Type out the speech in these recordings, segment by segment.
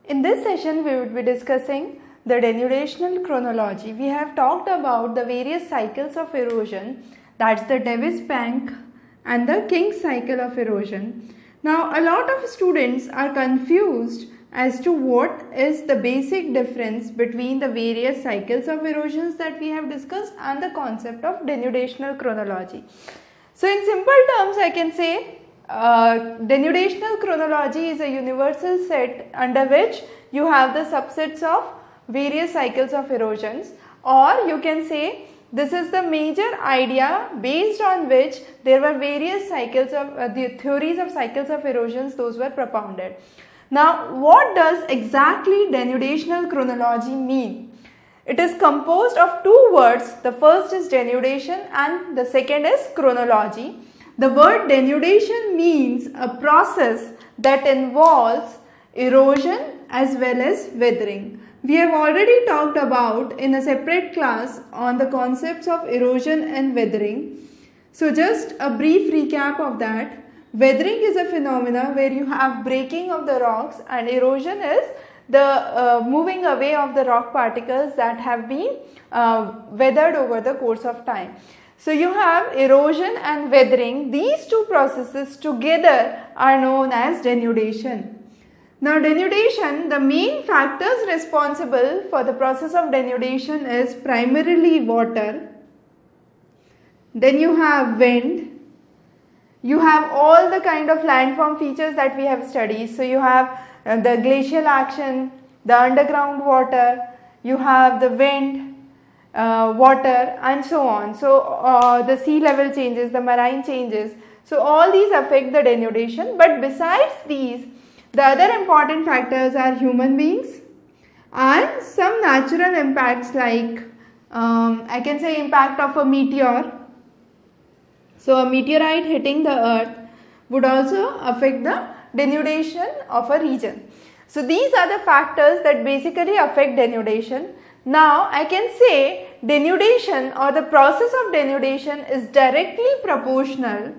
In this session, we would be discussing the denudational chronology. We have talked about the various cycles of erosion, that's the Davis-Bank and the King's cycle of erosion. Now, a lot of students are confused as to what is the basic difference between the various cycles of erosions that we have discussed and the concept of denudational chronology. So, in simple terms, I can say denudational chronology is a universal set under which you have the subsets of various cycles of erosions, or you can say this is the major idea based on which there were various cycles of the theories of cycles of erosions, those were propounded. Now, what does exactly denudational chronology mean? It is composed of two words. The first is denudation and the second is chronology. The word denudation means a process that involves erosion as well as weathering. We have already talked about in a separate class on the concepts of erosion and weathering. So just a brief recap of that. Weathering is a phenomena where you have breaking of the rocks, and erosion is the moving away of the rock particles that have been weathered over the course of time. So you have erosion and weathering. These two processes together are known as denudation. Now, denudation, the main factors responsible for the process of denudation is primarily water. Then you have wind. You have all the kind of landform features that we have studied. So you have the glacial action, the underground water, you have the wind, water, and so on. So the sea level changes, the marine changes. So all these affect the denudation. But besides these, the other important factors are human beings and some natural impacts like I can say impact of a meteor. So a meteorite hitting the earth would also affect the denudation of a region. So these are the factors that basically affect denudation. Now I can say denudation or the process of denudation is directly proportional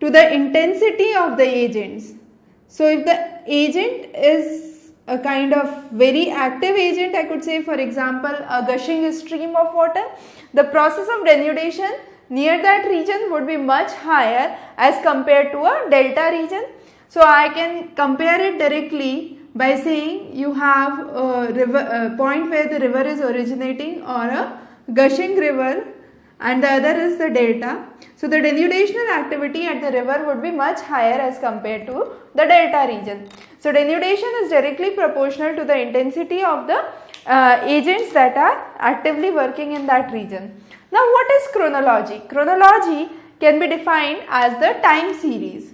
to the intensity of the agents. So if the agent is a kind of very active agent, I could say for example a gushing stream of water, the process of denudation near that region would be much higher as compared to a delta region. So I can compare it directly by saying you have a point where the river is originating or a gushing river and the other is the delta. So the denudational activity at the river would be much higher as compared to the delta region. So denudation is directly proportional to the intensity of the agents that are actively working in that region. Now what is chronology? Chronology can be defined as the time series.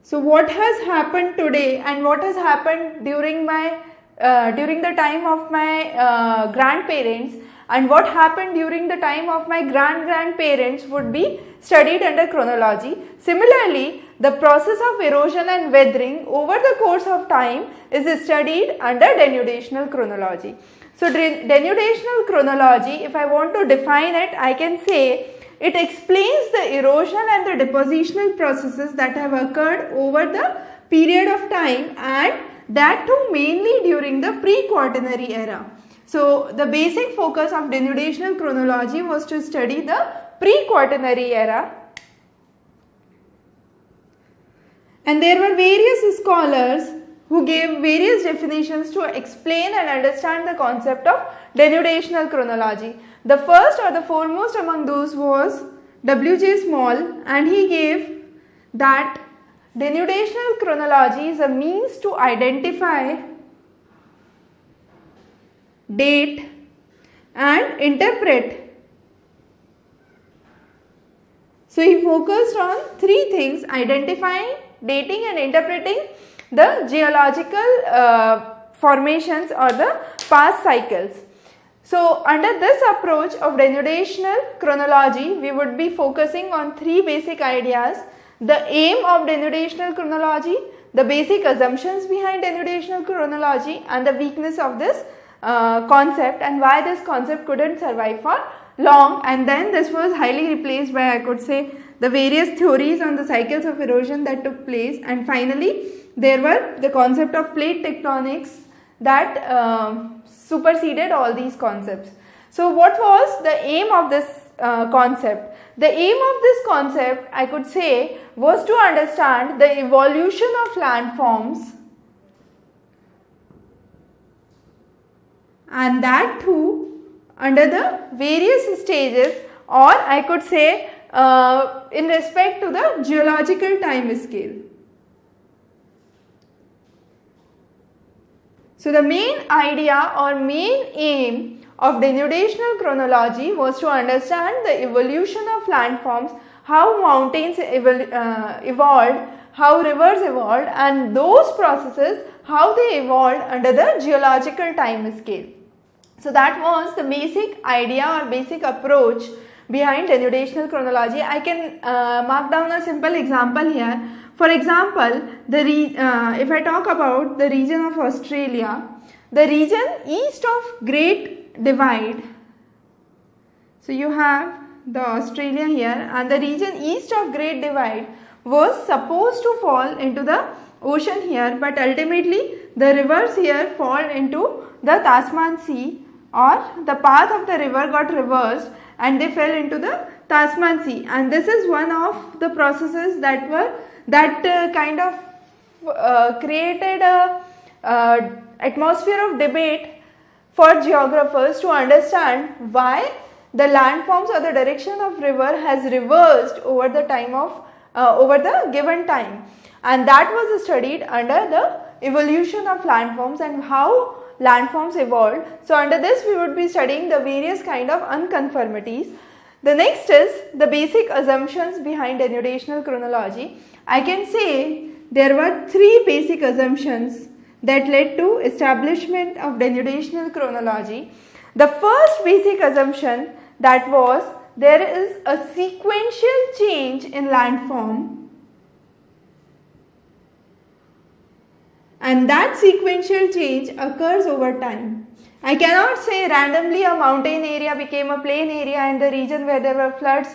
So what has happened today and what has happened during the time of my grandparents and what happened during the time of my grandparents would be studied under chronology. Similarly, the process of erosion and weathering over the course of time is studied under denudational chronology. So denudational chronology, if I want to define it, I can say it explains the erosion and the depositional processes that have occurred over the period of time, and that too mainly during the pre-quaternary era. So the basic focus of denudational chronology was to study the pre-quaternary era, and there were various scholars who gave various definitions to explain and understand the concept of denudational chronology. The first or the foremost among those was W.J. Small, and he gave that denudational chronology is a means to identify, date and interpret. So he focused on three things: identifying, dating and interpreting the geological formations or the past cycles. So under this approach of denudational chronology, we would be focusing on three basic ideas: the aim of denudational chronology, the basic assumptions behind denudational chronology, and the weakness of this concept and why this concept couldn't survive for long, and then this was highly replaced by, I could say, the various theories on the cycles of erosion that took place, and finally there were the concept of plate tectonics that superseded all these concepts. So what was the aim of this concept? The aim of this concept, I could say, was to understand the evolution of landforms, and that too under the various stages, or I could say in respect to the geological time scale. So the main idea or main aim of denudational chronology was to understand the evolution of landforms, how mountains evolved, how rivers evolved, and those processes, how they evolved under the geological time scale. So that was the basic idea or basic approach behind denudational chronology. I can mark down a simple example here. For example, if I talk about the region of Australia, the region east of Great Divide, so you have the Australia here, and the region east of Great Divide was supposed to fall into the ocean here, but ultimately the rivers here fall into the Tasman Sea, or the path of the river got reversed and they fell into the Tasman Sea, and this is one of the processes that kind of created a atmosphere of debate for geographers to understand why the landforms or the direction of river has reversed over the time of over the given time, and that was studied under the evolution of landforms and how landforms evolved. So under this we would be studying the various kind of unconformities. The next is the basic assumptions behind denudational chronology. I can say there were three basic assumptions that led to establishment of denudational chronology. The first basic assumption that was there is a sequential change in landform, and that sequential change occurs over time. I cannot say randomly a mountain area became a plain area and the region where there were floods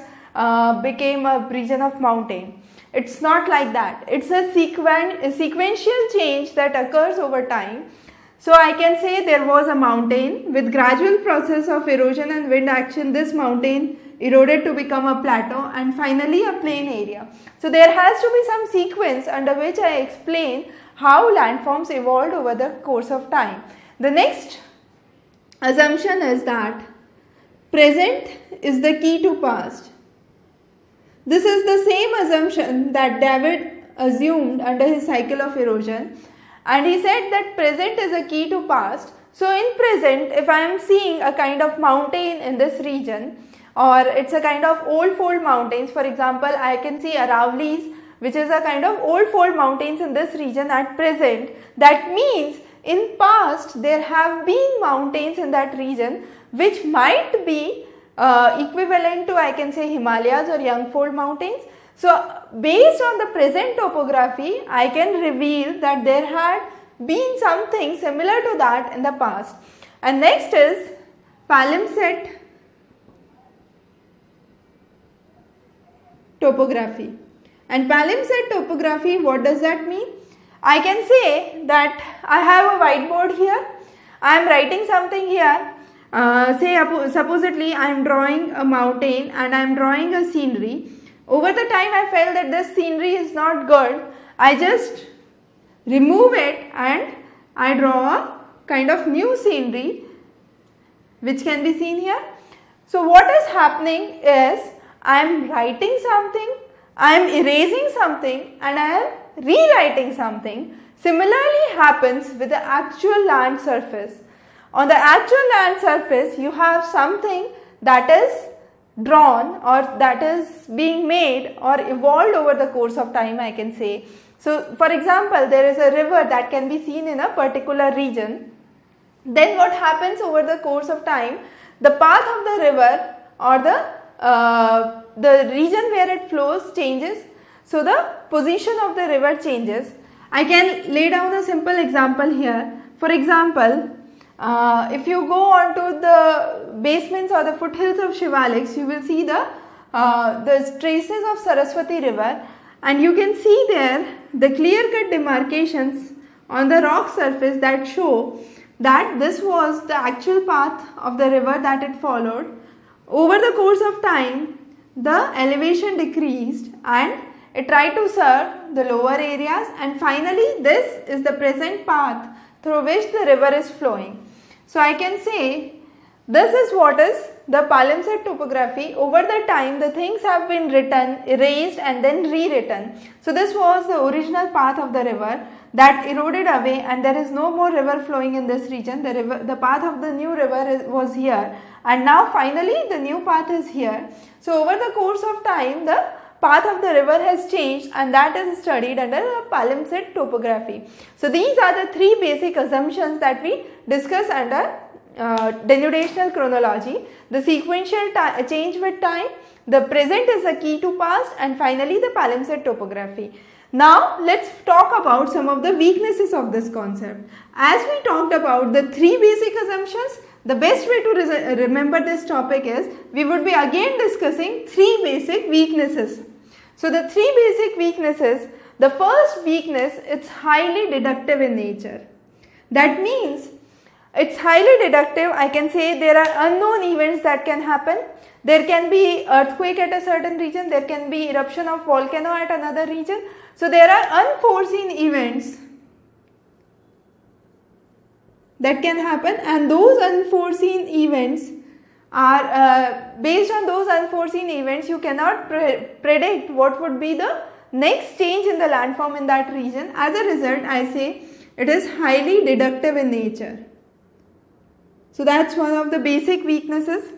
became a region of mountain. It's not like that. It's a sequential change that occurs over time. So I can say there was a mountain with gradual process of erosion and wind action. This mountain eroded to become a plateau and finally a plain area. So there has to be some sequence under which I explain how landforms evolved over the course of time. The next assumption is that present is the key to past. This is the same assumption that David assumed under his cycle of erosion, and he said that present is a key to past. So in present, if I am seeing a kind of mountain in this region, or it's a kind of old fold mountains, for example, I can see Aravallis, which is a kind of old fold mountains in this region at present. That means in past there have been mountains in that region which might be equivalent to, I can say, Himalayas or young fold mountains. So based on the present topography, I can reveal that there had been something similar to that in the past. And next is palimpsest topography. And palimpsest topography, what does that mean? I can say that I have a whiteboard here, I am writing something here. Supposedly I am drawing a mountain and I am drawing a scenery. Over the time I felt that this scenery is not good. I just remove it and I draw a kind of new scenery which can be seen here. So what is happening is I am writing something, I am erasing something and I am rewriting something. Similarly happens with the actual land surface. On the actual land surface, you have something that is drawn or that is being made or evolved over the course of time, I can say. So for example, there is a river that can be seen in a particular region. Then what happens over the course of time? The path of the river or the region where it flows changes. So the position of the river changes. I can lay down a simple example here. For example, if you go on to the basements or the foothills of Shivaliks, you will see the the traces of Saraswati river, and you can see there the clear-cut demarcations on the rock surface that show that this was the actual path of the river that it followed. Over the course of time, the elevation decreased and it tried to serve the lower areas, and finally this is the present path through which the river is flowing. So I can say this is what is the palimpsest topography. Over the time the things have been written, erased and then rewritten. So this was the original path of the river that eroded away, and there is no more river flowing in this region. The path of the new river was here, and now finally the new path is here. So over the course of time the path of the river has changed, and that is studied under the palimpsest topography. So these are the three basic assumptions that we discuss under denudational chronology: the sequential change with time, the present is the key to past, and finally the palimpsest topography. Now let's talk about some of the weaknesses of this concept. As we talked about the three basic assumptions, the best way to remember this topic is we would be again discussing three basic weaknesses. So the three basic weaknesses, the first weakness, it's highly deductive in nature. That means it's highly deductive. I can say there are unknown events that can happen. There can be earthquake at a certain region, there can be eruption of volcano at another region. So there are unforeseen events that can happen, and those unforeseen events are based on those unforeseen events you cannot predict what would be the next change in the landform in that region. As a result, I say it is highly deductive in nature. So that's one of the basic weaknesses.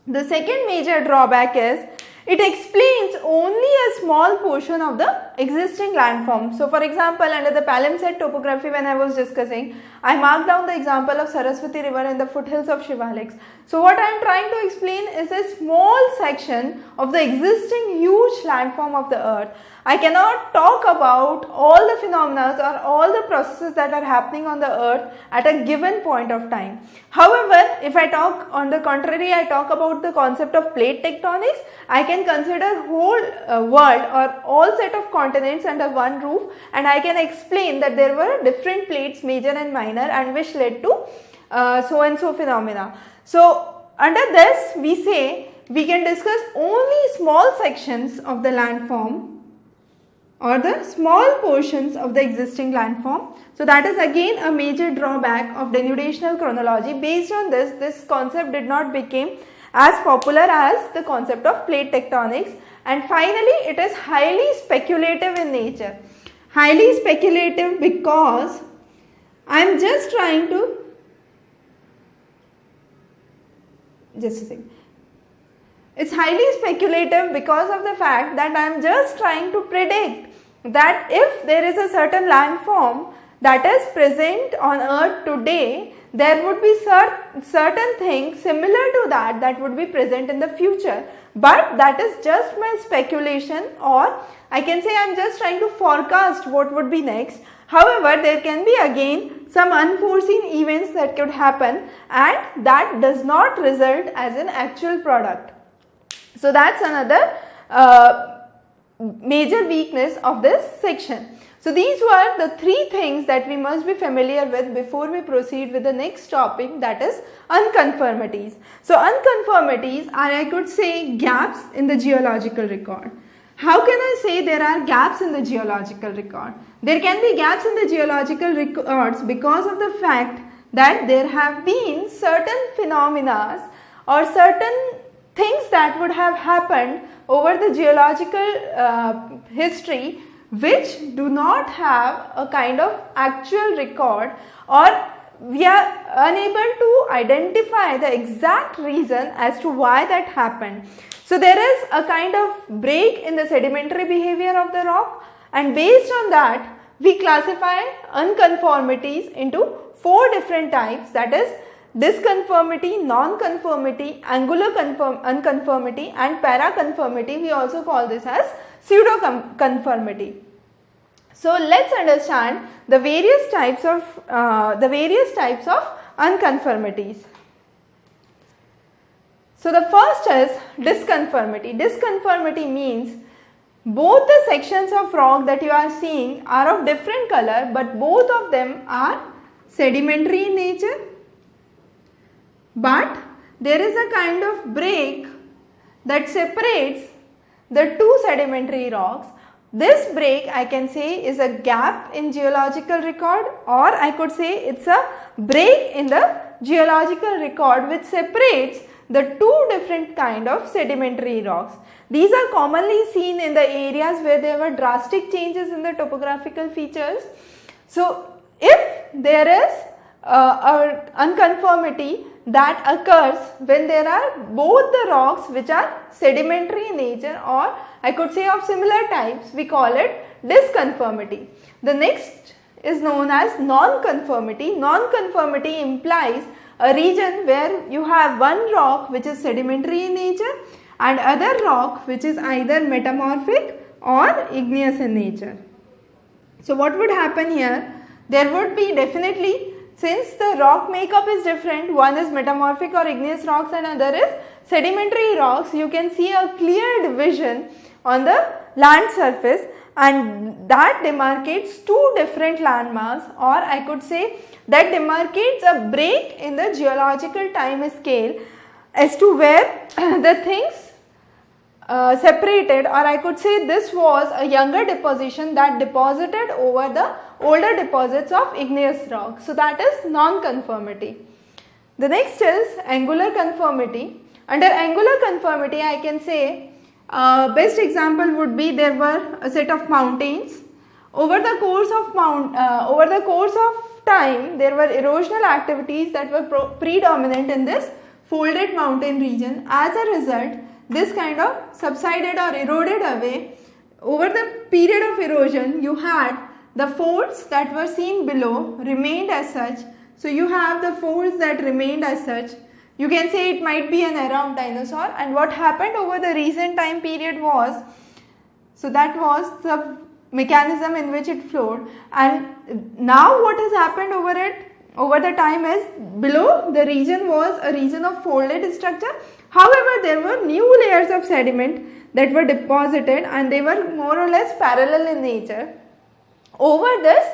The second major drawback is it explains only a small portion of the existing landform. So for example, under the palimpsest topography, when I was discussing, I marked down the example of Saraswati river in the foothills of Shivaliks. So what I am trying to explain is a small section of the existing huge landform of the earth. I cannot talk about all the phenomena or all the processes that are happening on the earth at a given point of time. However, if I talk on the contrary, I talk about the concept of plate tectonics, I can consider whole world or all set of continents under one roof, and I can explain that there were different plates, major and minor, and which led to so and so phenomena. So under this we say we can discuss only small sections of the landform or the small portions of the existing landform. So that is again a major drawback of denudational chronology. Based on this, this concept did not become as popular as the concept of plate tectonics. And finally, it is highly speculative in nature. Highly speculative because I am just trying to, just a second. It's highly speculative because of the fact that I am just trying to predict that if there is a certain landform that is present on earth today, there would be certain things similar to that would be present in the future. But that is just my speculation, or I can say I am just trying to forecast what would be next. However, there can be again some unforeseen events that could happen, and that does not result as an actual product. So that's another major weakness of this section. So these were the three things that we must be familiar with before we proceed with the next topic, that is unconformities. So unconformities are, I could say, gaps in the geological record. How can I say there are gaps in the geological record? There can be gaps in the geological records because of the fact that there have been certain phenomena or certain things that would have happened over the geological history which do not have a kind of actual record, or we are unable to identify the exact reason as to why that happened. So there is a kind of break in the sedimentary behavior of the rock, and based on that we classify unconformities into 4 different types, that is disconformity, nonconformity, angular unconformity and paraconformity. We also call this as pseudo-conformity. So let's understand the various types of unconformities. So the first is disconformity. Disconformity means both the sections of rock that you are seeing are of different color, but both of them are sedimentary in nature, but there is a kind of break that separates the two sedimentary rocks. This break, I can say, is a gap in geological record, or I could say it's a break in the geological record which separates the two different kind of sedimentary rocks. These are commonly seen in the areas where there were drastic changes in the topographical features. So if there is a unconformity that occurs when there are both the rocks which are sedimentary in nature, or I could say of similar types, we call it disconformity. The next is known as nonconformity. Nonconformity implies a region where you have one rock which is sedimentary in nature and other rock which is either metamorphic or igneous in nature. So what would happen here? There would be definitely, since the rock makeup is different, one is metamorphic or igneous rocks and other is sedimentary rocks, you can see a clear division on the land surface, and that demarcates two different landmass, or I could say that demarcates a break in the geological time scale as to where the things separated, or I could say this was a younger deposition that deposited over the older deposits of igneous rock. So that is nonconformity. The next is angular conformity. Under angular conformity, I can say best example would be there were a set of mountains. Over the course of time, there were erosional activities that were predominant in this folded mountain region. As a result, this kind of subsided or eroded away. Over the period of erosion, you had the folds that were seen below remained as such. So you have the folds that remained as such. You can say it might be an era of dinosaur, and what happened over the recent time period was, so that was the mechanism in which it flowed, and now what has happened over the time is below the region was a region of folded structure. However, there were new layers of sediment that were deposited and they were more or less parallel in nature over this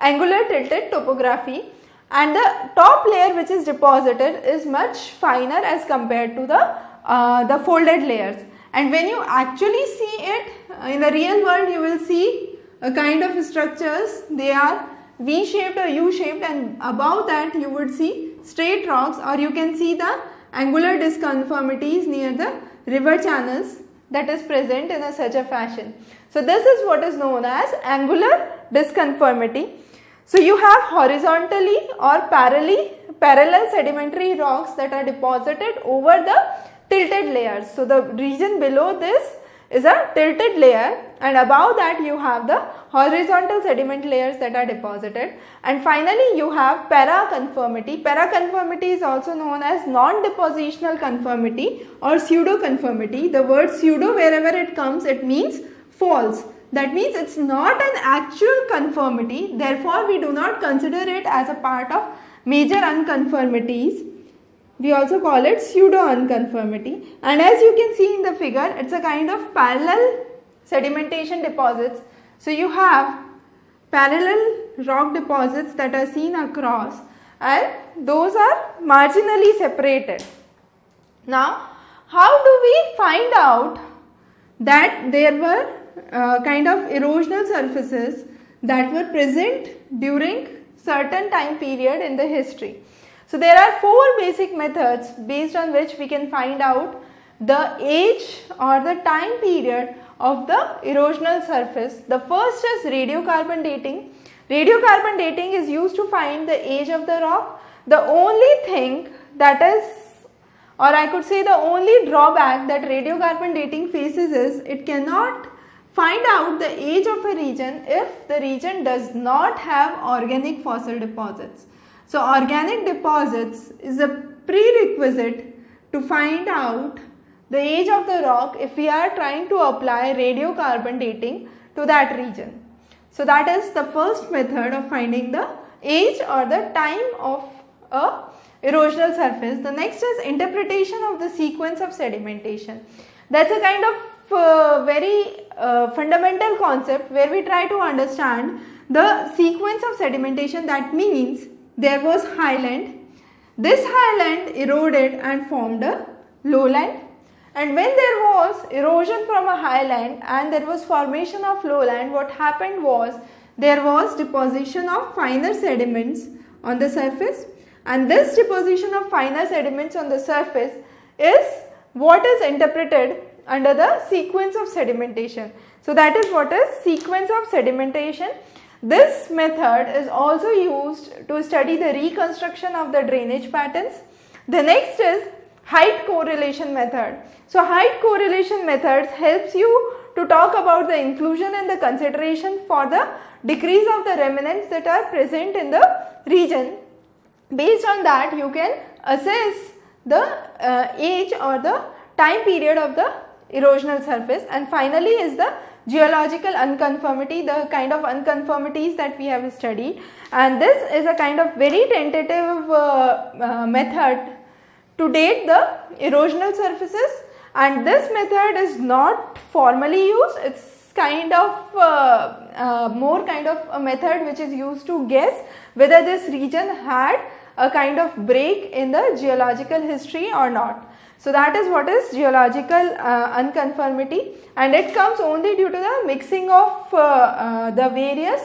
angular tilted topography, and the top layer which is deposited is much finer as compared to the folded layers. And when you actually see it in the real world, you will see a kind of structures, they are V-shaped or U-shaped, and above that you would see straight rocks, or you can see the angular disconformities near the river channels that is present in such a fashion. So this is what is known as angular disconformity. So you have horizontally or parallel sedimentary rocks that are deposited over the tilted layers. So the region below this is a tilted layer, and above that you have the horizontal sediment layers that are deposited, and finally you have paraconformity. Paraconformity is also known as non-depositional conformity or pseudo-conformity. The word pseudo, wherever it comes, it means false. That means it's not an actual conformity, therefore we do not consider it as a part of major unconformities. We also call it pseudo-unconformity, and as you can see in the figure, it's a kind of parallel sedimentation deposits. So you have parallel rock deposits that are seen across, and those are marginally separated. Now, how do we find out that there were kind of erosional surfaces that were present during certain time period in the history? So there are four basic methods based on which we can find out the age or the time period of the erosional surface. The first is radiocarbon dating. Radiocarbon dating is used to find the age of the rock. The only thing that is, or I could say the only drawback that radiocarbon dating faces is it cannot find out the age of a region if the region does not have organic fossil deposits. So organic deposits is a prerequisite to find out the age of the rock if we are trying to apply radiocarbon dating to that region. So that is the first method of finding the age or the time of a erosional surface. The next is interpretation of the sequence of sedimentation. That's a kind of very fundamental concept where we try to understand the sequence of sedimentation. That means there was highland, this highland eroded and formed a lowland, and when there was erosion from a highland and there was formation of lowland, what happened was there was deposition of finer sediments on the surface, and this deposition of finer sediments on the surface is what is interpreted under the sequence of sedimentation. So that is what is sequence of sedimentation. This method is also used to study the reconstruction of the drainage patterns. The next is height correlation method. So height correlation methods helps you to talk about the inclusion and the consideration for the decrease of the remnants that are present in the region. Based on that, you can assess the age or the time period of the erosional surface. And finally is the geological unconformity, the kind of unconformities that we have studied, and this is a kind of very tentative method to date the erosional surfaces, and this method is not formally used. It's kind of more kind of a method which is used to guess whether this region had a kind of break in the geological history or not. So that is what is geological unconformity, and it comes only due to the mixing of the various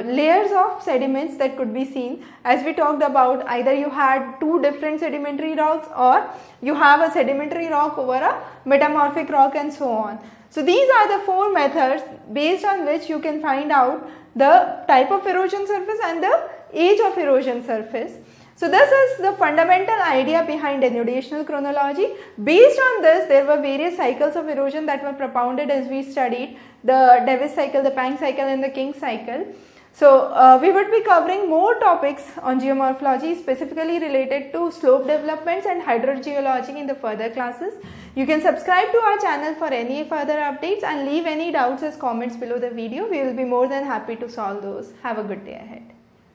layers of sediments that could be seen. As we talked about, either you had two different sedimentary rocks or you have a sedimentary rock over a metamorphic rock and so on. So these are the four methods based on which you can find out the type of erosion surface and the age of erosion surface. So this is the fundamental idea behind denudational chronology. Based on this, there were various cycles of erosion that were propounded as we studied the Davis cycle, the Pank cycle and the King cycle. So we would be covering more topics on geomorphology specifically related to slope developments and hydrogeology in the further classes. You can subscribe to our channel for any further updates and leave any doubts as comments below the video. We will be more than happy to solve those. Have a good day ahead.